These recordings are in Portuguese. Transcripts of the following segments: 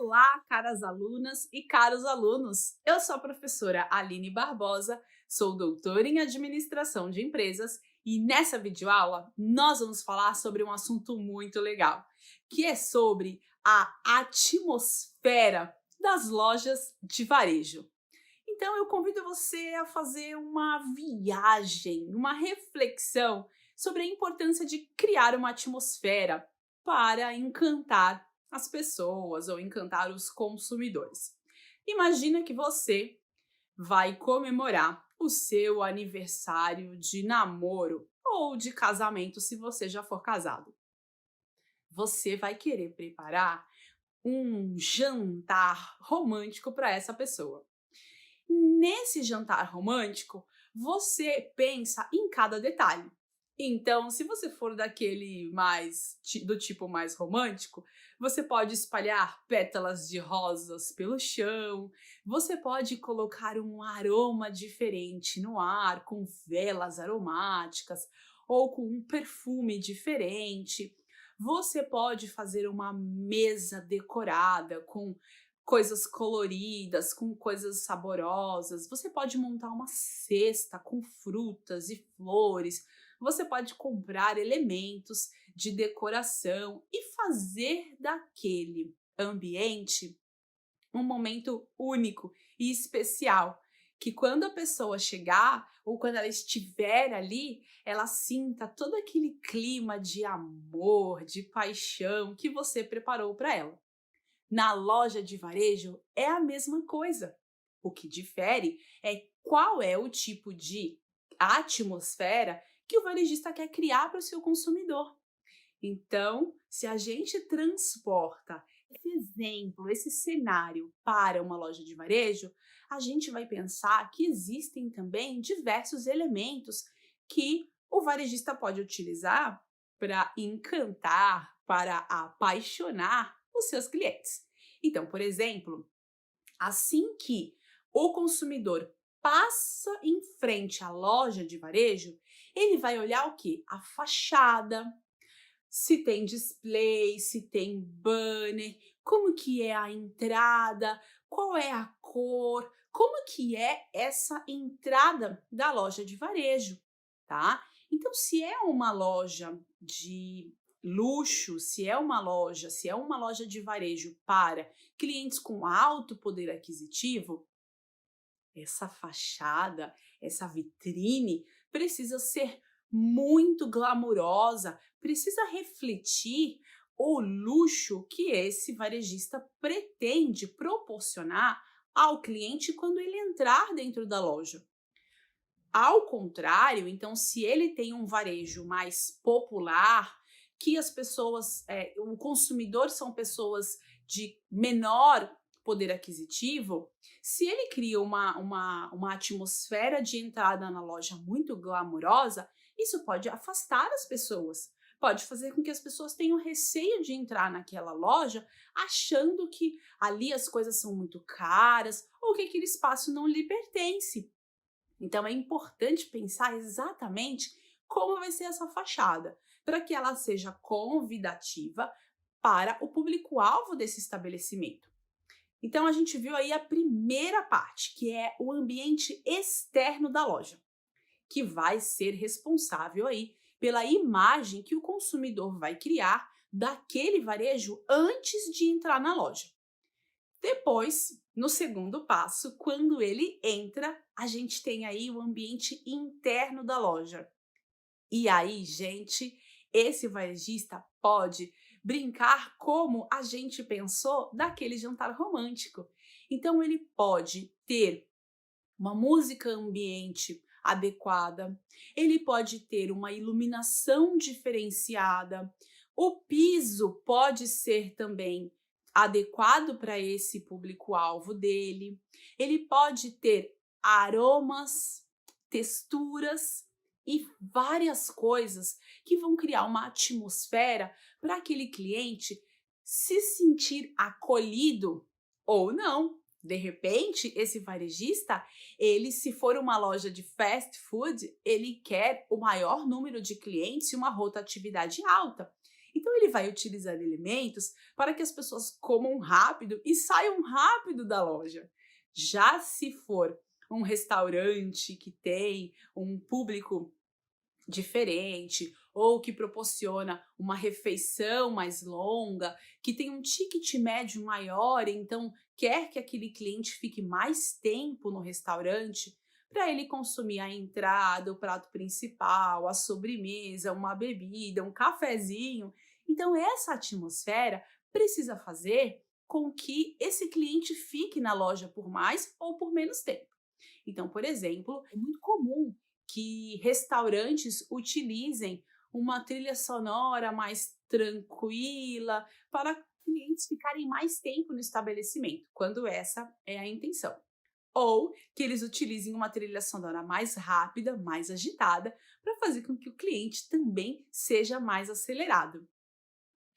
Olá, caras alunas e caros alunos! Eu sou a professora Aline Barbosa, sou doutora em Administração de Empresas e nessa videoaula nós vamos falar sobre um assunto muito legal, que é sobre a atmosfera das lojas de varejo. Então eu convido você a fazer uma viagem, uma reflexão sobre a importância de criar uma atmosfera para encantar as pessoas ou encantar os consumidores. Imagina que você vai comemorar o seu aniversário de namoro ou de casamento, se você já for casado. Você vai querer preparar um jantar romântico para essa pessoa. Nesse jantar romântico, você pensa em cada detalhe. Então, se você for daquele do tipo mais romântico, você pode espalhar pétalas de rosas pelo chão, você pode colocar um aroma diferente no ar, com velas aromáticas ou com um perfume diferente. Você pode fazer uma mesa decorada com coisas coloridas, com coisas saborosas. Você pode montar uma cesta com frutas e flores. Você pode comprar elementos de decoração e fazer daquele ambiente um momento único e especial, que quando a pessoa chegar ou quando ela estiver ali, ela sinta todo aquele clima de amor, de paixão que você preparou para ela. Na loja de varejo é a mesma coisa. O que difere é qual é o tipo de atmosfera que o varejista quer criar para o seu consumidor. Então, se a gente transporta esse exemplo, esse cenário para uma loja de varejo, a gente vai pensar que existem também diversos elementos que o varejista pode utilizar para encantar, para apaixonar os seus clientes. Então, por exemplo, assim que o consumidor passa em frente à loja de varejo, ele vai olhar o quê? A fachada, se tem display, se tem banner, como que é a entrada, qual é a cor, como que é essa entrada da loja de varejo, tá? Então, se é uma loja de luxo, se é uma loja de varejo para clientes com alto poder aquisitivo, essa fachada, essa vitrine precisa ser muito glamurosa, precisa refletir o luxo que esse varejista pretende proporcionar ao cliente quando ele entrar dentro da loja. Ao contrário, então, se ele tem um varejo mais popular, que as pessoas, o consumidor são pessoas de menor poder aquisitivo, se ele cria uma atmosfera de entrada na loja muito glamurosa, isso pode afastar as pessoas. Pode fazer com que as pessoas tenham receio de entrar naquela loja achando que ali as coisas são muito caras ou que aquele espaço não lhe pertence. Então é importante pensar exatamente como vai ser essa fachada, para que ela seja convidativa para o público-alvo desse estabelecimento. Então a gente viu aí a primeira parte, que é o ambiente externo da loja, que vai ser responsável aí pela imagem que o consumidor vai criar daquele varejo antes de entrar na loja. Depois, no segundo passo, quando ele entra, a gente tem aí o ambiente interno da loja. E aí, gente, esse varejista pode brincar como a gente pensou daquele jantar romântico. Então, ele pode ter uma música ambiente adequada, ele pode ter uma iluminação diferenciada, o piso pode ser também adequado para esse público-alvo dele, ele pode ter aromas, texturas e várias coisas que vão criar uma atmosfera para aquele cliente se sentir acolhido ou não. De repente, esse varejista, ele, se for uma loja de fast food, ele quer o maior número de clientes e uma rotatividade alta. Então, ele vai utilizar elementos para que as pessoas comam rápido e saiam rápido da loja. Já se for um restaurante que tem um público diferente ou que proporciona uma refeição mais longa, que tem um ticket médio maior, então quer que aquele cliente fique mais tempo no restaurante para ele consumir a entrada, o prato principal, a sobremesa, uma bebida, um cafezinho. Então essa atmosfera precisa fazer com que esse cliente fique na loja por mais ou por menos tempo. Então, por exemplo, é muito comum que restaurantes utilizem uma trilha sonora mais tranquila para clientes ficarem mais tempo no estabelecimento, quando essa é a intenção. Ou que eles utilizem uma trilha sonora mais rápida, mais agitada, para fazer com que o cliente também seja mais acelerado.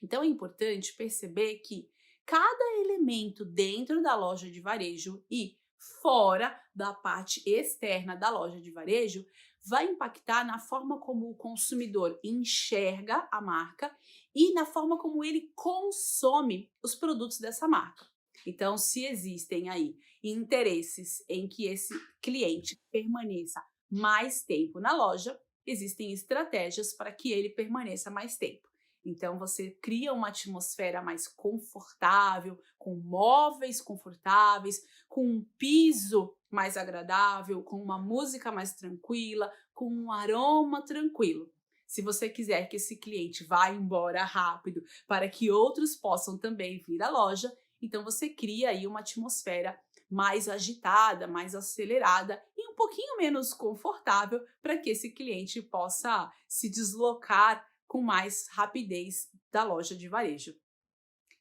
Então é importante perceber que cada elemento dentro da loja de varejo e fora da parte externa da loja de varejo vai impactar na forma como o consumidor enxerga a marca e na forma como ele consome os produtos dessa marca. Então, se existem aí interesses em que esse cliente permaneça mais tempo na loja, existem estratégias para que ele permaneça mais tempo. Então, você cria uma atmosfera mais confortável, com móveis confortáveis, com um piso mais agradável, com uma música mais tranquila, com um aroma tranquilo. Se você quiser que esse cliente vá embora rápido para que outros possam também vir à loja, então você cria aí uma atmosfera mais agitada, mais acelerada e um pouquinho menos confortável para que esse cliente possa se deslocar com mais rapidez da loja de varejo.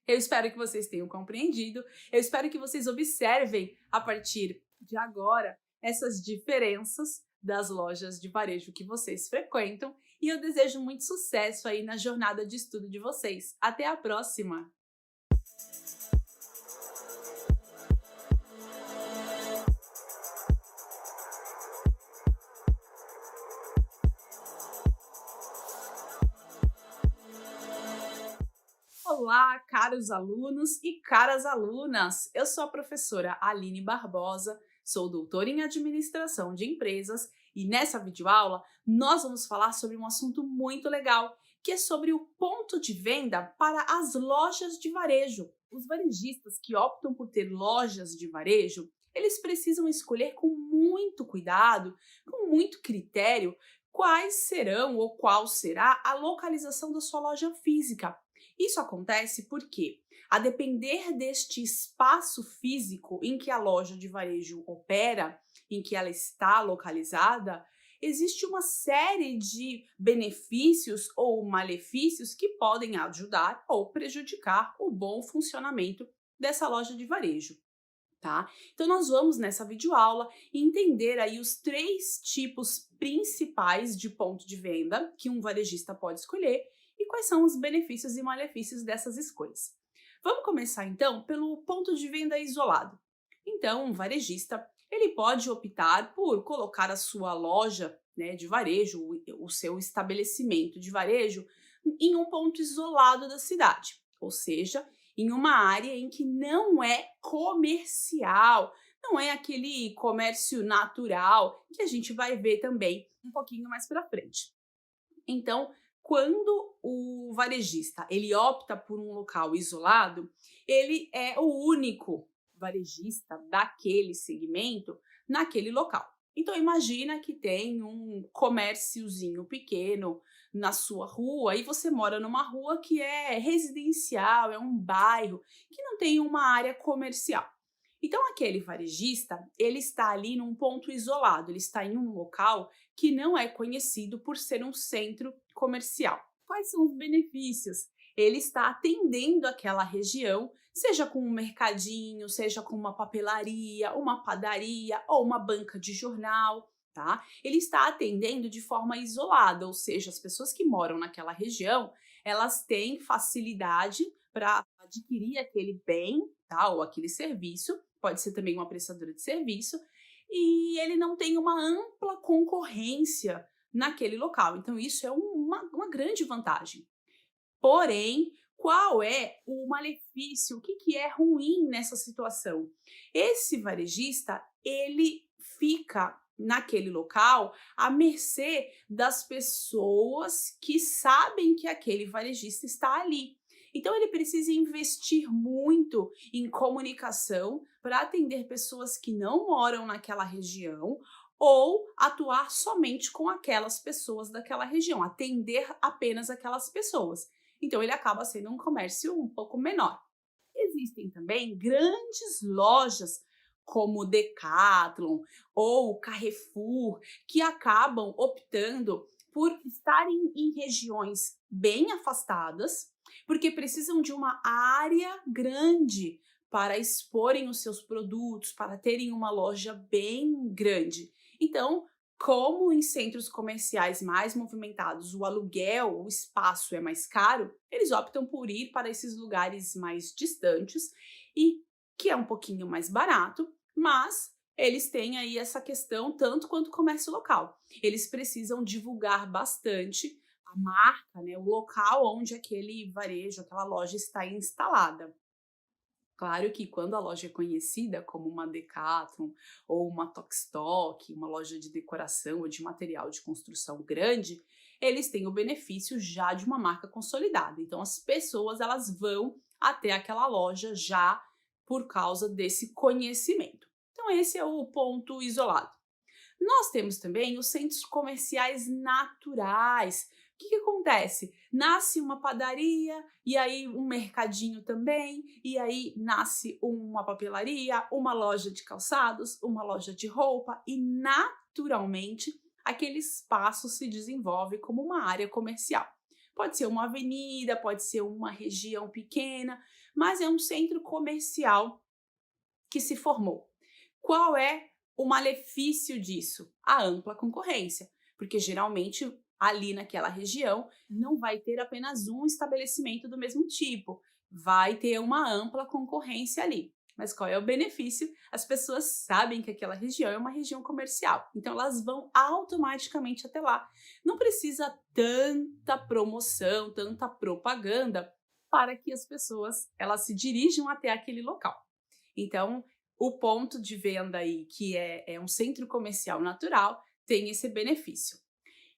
Eu espero que vocês tenham compreendido, eu espero que vocês observem a partir de agora essas diferenças das lojas de varejo que vocês frequentam e eu desejo muito sucesso aí na jornada de estudo de vocês. Até a próxima! Olá, caros alunos e caras alunas! Eu sou a professora Aline Barbosa, sou doutora em Administração de Empresas e nessa videoaula nós vamos falar sobre um assunto muito legal, que é sobre o ponto de venda para as lojas de varejo. Os varejistas que optam por ter lojas de varejo, eles precisam escolher com muito cuidado, com muito critério, quais serão ou qual será a localização da sua loja física. Isso acontece porque, a depender deste espaço físico em que a loja de varejo opera, em que ela está localizada, existe uma série de benefícios ou malefícios que podem ajudar ou prejudicar o bom funcionamento dessa loja de varejo. Tá? Então nós vamos nessa videoaula entender aí os 3 tipos principais de ponto de venda que um varejista pode escolher e quais são os benefícios e malefícios dessas escolhas. Vamos começar então pelo ponto de venda isolado. Então, um varejista ele pode optar por colocar a sua loja, né, de varejo, o seu estabelecimento de varejo, em um ponto isolado da cidade, ou seja, em uma área em que não é comercial, não é aquele comércio natural que a gente vai ver também um pouquinho mais para frente. Então, quando o varejista ele opta por um local isolado, ele é o único varejista daquele segmento naquele local. Então imagina que tem um comérciozinho pequeno na sua rua e você mora numa rua que é residencial, é um bairro que não tem uma área comercial. Então aquele varejista, ele está ali num ponto isolado, ele está em um local que não é conhecido por ser um centro comercial. Quais são os benefícios? Ele está atendendo aquela região, seja com um mercadinho, seja com uma papelaria, uma padaria ou uma banca de jornal, tá? Ele está atendendo de forma isolada, ou seja, as pessoas que moram naquela região, elas têm facilidade para adquirir aquele bem, tá? Ou aquele serviço, pode ser também uma prestadora de serviço, e ele não tem uma ampla concorrência naquele local. Então, isso é uma grande vantagem. Porém, qual é o malefício? O que é ruim nessa situação? Esse varejista, ele fica naquele local à mercê das pessoas que sabem que aquele varejista está ali. Então ele precisa investir muito em comunicação para atender pessoas que não moram naquela região ou atuar somente com aquelas pessoas daquela região, atender apenas aquelas pessoas. Então ele acaba sendo um comércio um pouco menor. Existem também grandes lojas como Decathlon ou Carrefour que acabam optando por estarem em regiões bem afastadas, porque precisam de uma área grande para exporem os seus produtos, para terem uma loja bem grande. Então, como em centros comerciais mais movimentados o aluguel, o espaço é mais caro, eles optam por ir para esses lugares mais distantes e que é um pouquinho mais barato, mas eles têm aí essa questão tanto quanto o comércio local. Eles precisam divulgar bastante a marca, né, o local onde aquele varejo, aquela loja está instalada. Claro que quando a loja é conhecida como uma Decathlon ou uma Tokstok, uma loja de decoração ou de material de construção grande, eles têm o benefício já de uma marca consolidada. Então as pessoas elas vão até aquela loja já por causa desse conhecimento. Então esse é o ponto isolado. Nós temos também os centros comerciais naturais. O que acontece? Nasce uma padaria, e aí um mercadinho também, e aí nasce uma papelaria, uma loja de calçados, uma loja de roupa, e naturalmente aquele espaço se desenvolve como uma área comercial. Pode ser uma avenida, pode ser uma região pequena, mas é um centro comercial que se formou. Qual é o malefício disso? A ampla concorrência, porque geralmente ali naquela região não vai ter apenas um estabelecimento do mesmo tipo, vai ter uma ampla concorrência ali. Mas qual é o benefício? As pessoas sabem que aquela região é uma região comercial, então elas vão automaticamente até lá. Não precisa tanta promoção, tanta propaganda para que as pessoas elas se dirijam até aquele local. Então, o ponto de venda aí, que é um centro comercial natural, tem esse benefício.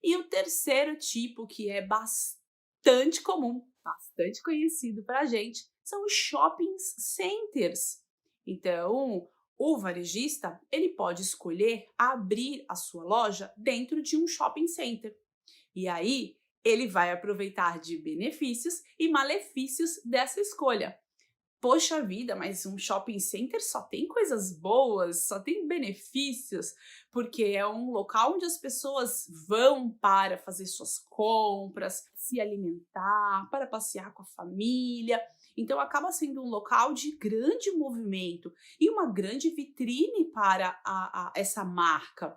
E o terceiro tipo, que é bastante comum, bastante conhecido para a gente, são os shopping centers. Então, o varejista ele pode escolher abrir a sua loja dentro de um shopping center. E aí, ele vai aproveitar de benefícios e malefícios dessa escolha. Poxa vida, mas um shopping center só tem coisas boas, só tem benefícios, porque é um local onde as pessoas vão para fazer suas compras, se alimentar, para passear com a família. Então acaba sendo um local de grande movimento e uma grande vitrine para essa marca,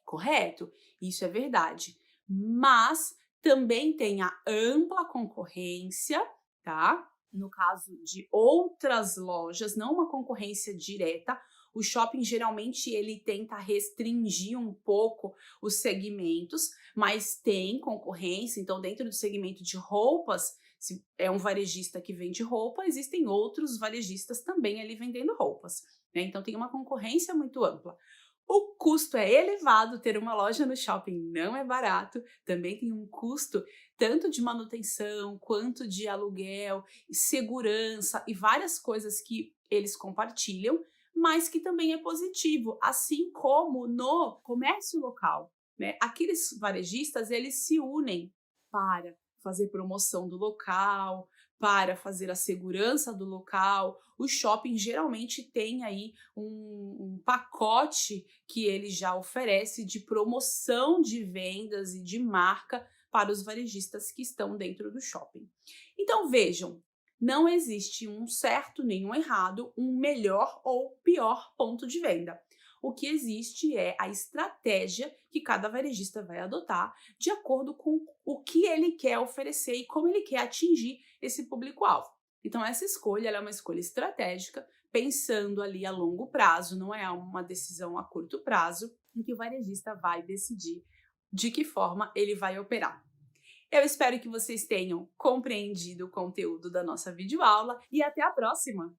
correto? Isso é verdade. Mas também tem a ampla concorrência, tá? No caso de outras lojas, não uma concorrência direta, o shopping geralmente ele tenta restringir um pouco os segmentos, mas tem concorrência, então dentro do segmento de roupas, se é um varejista que vende roupa, existem outros varejistas também ali vendendo roupas, né? Então tem uma concorrência muito ampla. O custo é elevado, ter uma loja no shopping não é barato, também tem um custo tanto de manutenção quanto de aluguel, segurança e várias coisas que eles compartilham, mas que também é positivo, assim como no comércio local, né? Aqueles varejistas, eles se unem para fazer promoção do local, para fazer a segurança do local. O shopping geralmente tem aí um pacote que ele já oferece de promoção de vendas e de marca para os varejistas que estão dentro do shopping. Então vejam, não existe um certo nem um errado, um melhor ou pior ponto de venda. O que existe é a estratégia que cada varejista vai adotar de acordo com o que ele quer oferecer e como ele quer atingir esse público-alvo. Então essa escolha ela é uma escolha estratégica, pensando ali a longo prazo, não é uma decisão a curto prazo, em que o varejista vai decidir de que forma ele vai operar. Eu espero que vocês tenham compreendido o conteúdo da nossa videoaula e até a próxima!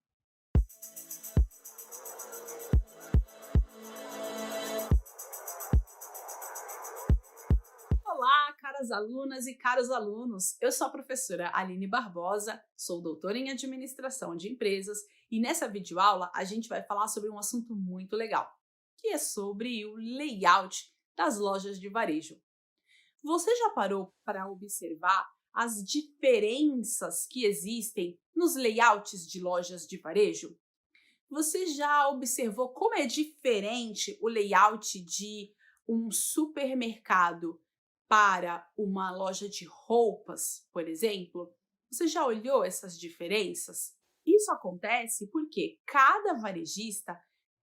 Olá, caras alunas e caros alunos! Eu sou a professora Aline Barbosa, sou doutora em Administração de Empresas e nessa videoaula a gente vai falar sobre um assunto muito legal, que é sobre o layout das lojas de varejo. Você já parou para observar as diferenças que existem nos layouts de lojas de varejo? Você já observou como é diferente o layout de um supermercado para uma loja de roupas, por exemplo? Você já olhou essas diferenças? Isso acontece porque cada varejista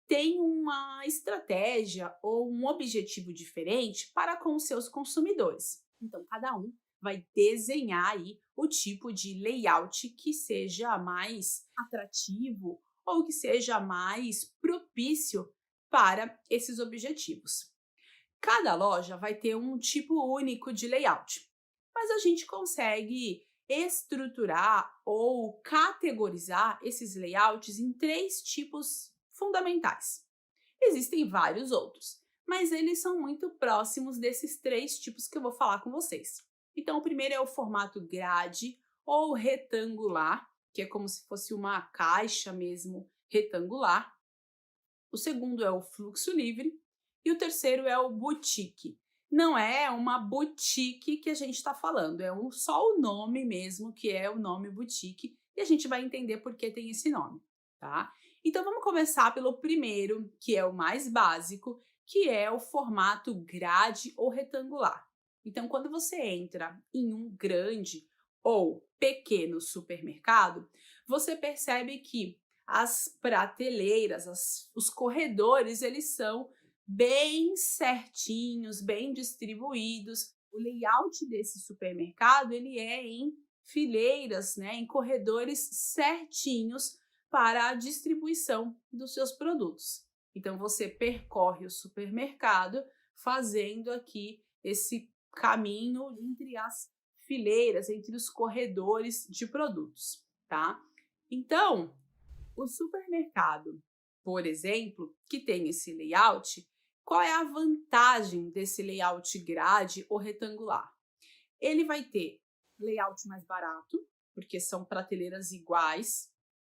tem uma estratégia ou um objetivo diferente para com os seus consumidores. Então, cada um vai desenhar aí o tipo de layout que seja mais atrativo ou que seja mais propício para esses objetivos. Cada loja vai ter um tipo único de layout, mas a gente consegue estruturar ou categorizar esses layouts em 3 tipos fundamentais. Existem vários outros, mas eles são muito próximos desses 3 tipos que eu vou falar com vocês. Então, o primeiro é o formato grade ou retangular, que é como se fosse uma caixa mesmo retangular. O segundo é o fluxo livre e o terceiro é o boutique. Não é uma boutique que a gente está falando, é só o nome mesmo, que é o nome boutique, e a gente vai entender por que tem esse nome, tá? Então vamos começar pelo primeiro, que é o mais básico, que é o formato grade ou retangular. Então, quando você entra em um grande ou pequeno supermercado, você percebe que as prateleiras, os corredores, eles são bem certinhos, bem distribuídos. O layout desse supermercado, ele é em fileiras, né, em corredores certinhos para a distribuição dos seus produtos. Então, você percorre o supermercado fazendo aqui esse caminho entre as fileiras, entre os corredores de produtos, tá? Então, o supermercado, por exemplo, que tem esse layout, qual é a vantagem desse layout grade ou retangular? Ele vai ter layout mais barato, porque são prateleiras iguais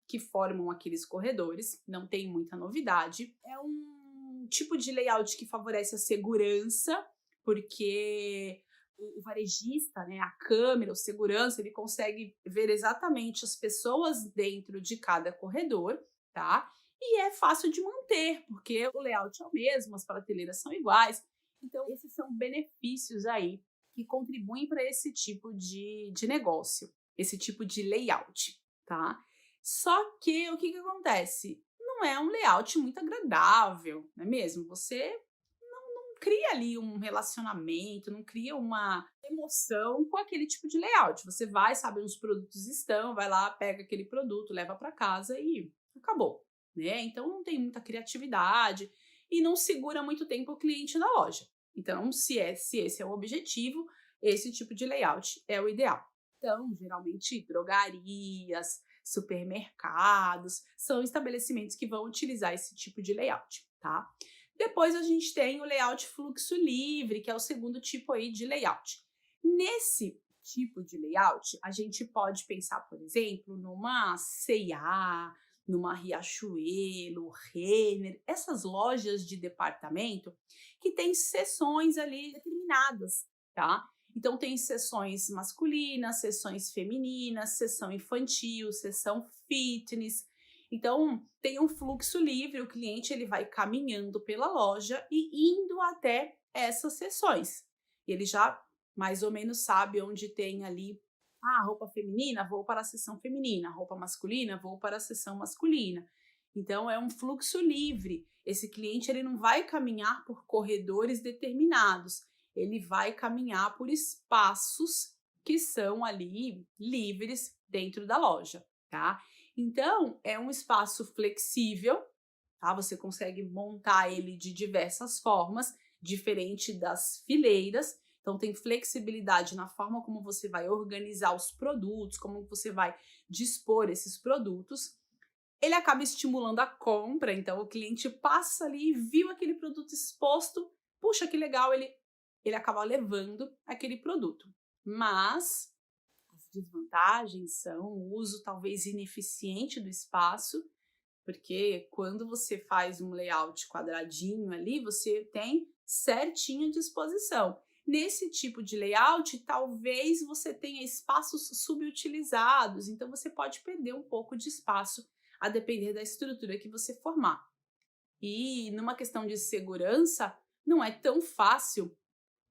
que formam aqueles corredores, não tem muita novidade. É um tipo de layout que favorece a segurança, porque o varejista, né, a câmera, o segurança, ele consegue ver exatamente as pessoas dentro de cada corredor, tá? E é fácil de manter, porque o layout é o mesmo, as prateleiras são iguais. Então, esses são benefícios aí que contribuem para esse tipo de negócio, esse tipo de layout, tá? Só que o que acontece? Não é um layout muito agradável, não é mesmo? Você não cria ali um relacionamento, não cria uma emoção com aquele tipo de layout. Você vai, sabe onde os produtos estão, vai lá, pega aquele produto, leva para casa e acabou, né? Então não tem muita criatividade e não segura muito tempo o cliente na loja. Então, se esse é o objetivo, esse tipo de layout é o ideal. Então, geralmente, drogarias, supermercados, são estabelecimentos que vão utilizar esse tipo de layout, tá? Depois a gente tem o layout fluxo livre, que é o segundo tipo aí de layout. Nesse tipo de layout, a gente pode pensar, por exemplo, numa C&A, numa Riachuelo, Renner, essas lojas de departamento que têm seções ali determinadas, tá? Então tem seções masculinas, seções femininas, seção infantil, seção fitness. Então tem um fluxo livre, o cliente ele vai caminhando pela loja e indo até essas seções. Ele já mais ou menos sabe onde tem ali roupa feminina, vou para a seção feminina, roupa masculina, vou para a seção masculina. Então é um fluxo livre. Esse cliente ele não vai caminhar por corredores determinados, ele vai caminhar por espaços que são ali livres dentro da loja, tá? Então é um espaço flexível, tá? Você consegue montar ele de diversas formas, diferente das fileiras. Então tem flexibilidade na forma como você vai organizar os produtos, como você vai dispor esses produtos. Ele acaba estimulando a compra, então o cliente passa ali e viu aquele produto exposto, puxa que legal, ele acaba levando aquele produto. Mas as desvantagens são o uso talvez ineficiente do espaço, porque quando você faz um layout quadradinho ali, você tem certinha disposição. Nesse tipo de layout, talvez você tenha espaços subutilizados, então você pode perder um pouco de espaço a depender da estrutura que você formar. E numa questão de segurança, não é tão fácil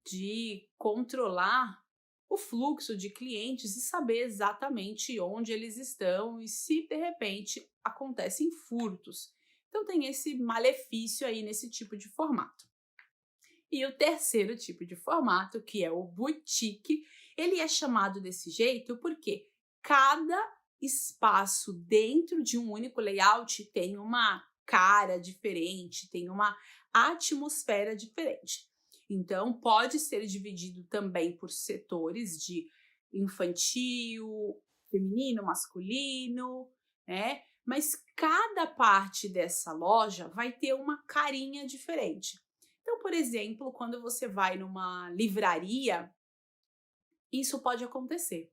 de controlar o fluxo de clientes e saber exatamente onde eles estão e se de repente acontecem furtos. Então tem esse malefício aí nesse tipo de formato. E o terceiro tipo de formato, que é o boutique, ele é chamado desse jeito porque cada espaço dentro de um único layout tem uma cara diferente, tem uma atmosfera diferente. Então, pode ser dividido também por setores de infantil, feminino, masculino, né? Mas cada parte dessa loja vai ter uma carinha diferente. Então, por exemplo, quando você vai numa livraria, isso pode acontecer.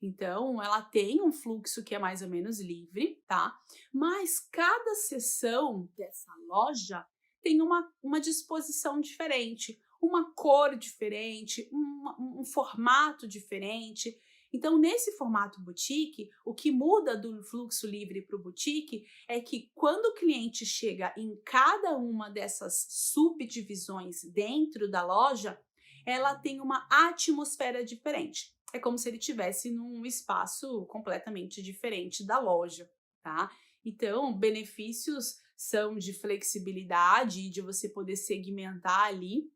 Então, ela tem um fluxo que é mais ou menos livre, tá? Mas cada seção dessa loja tem uma disposição diferente, uma cor diferente, um formato diferente. Então, nesse formato boutique, o que muda do fluxo livre para o boutique é que quando o cliente chega em cada uma dessas subdivisões dentro da loja, ela tem uma atmosfera diferente. É como se ele estivesse num espaço completamente diferente da loja, tá? Então, benefícios são de flexibilidade e de você poder segmentar ali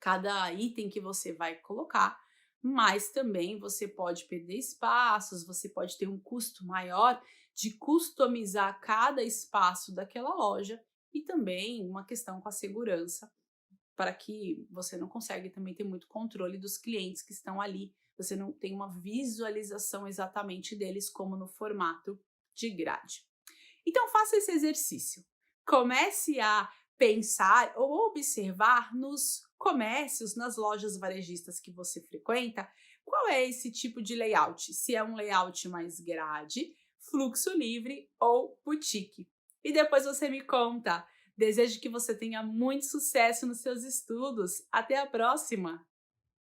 cada item que você vai colocar, mas também você pode perder espaços, você pode ter um custo maior de customizar cada espaço daquela loja e também uma questão com a segurança, para que você não consegue também ter muito controle dos clientes que estão ali, você não tem uma visualização exatamente deles como no formato de grade. Então faça esse exercício. Comece a pensar ou observar nos comércios, nas lojas varejistas que você frequenta, qual é esse tipo de layout, se é um layout mais grade, fluxo livre ou boutique. E depois você me conta. Desejo que você tenha muito sucesso nos seus estudos. Até a próxima!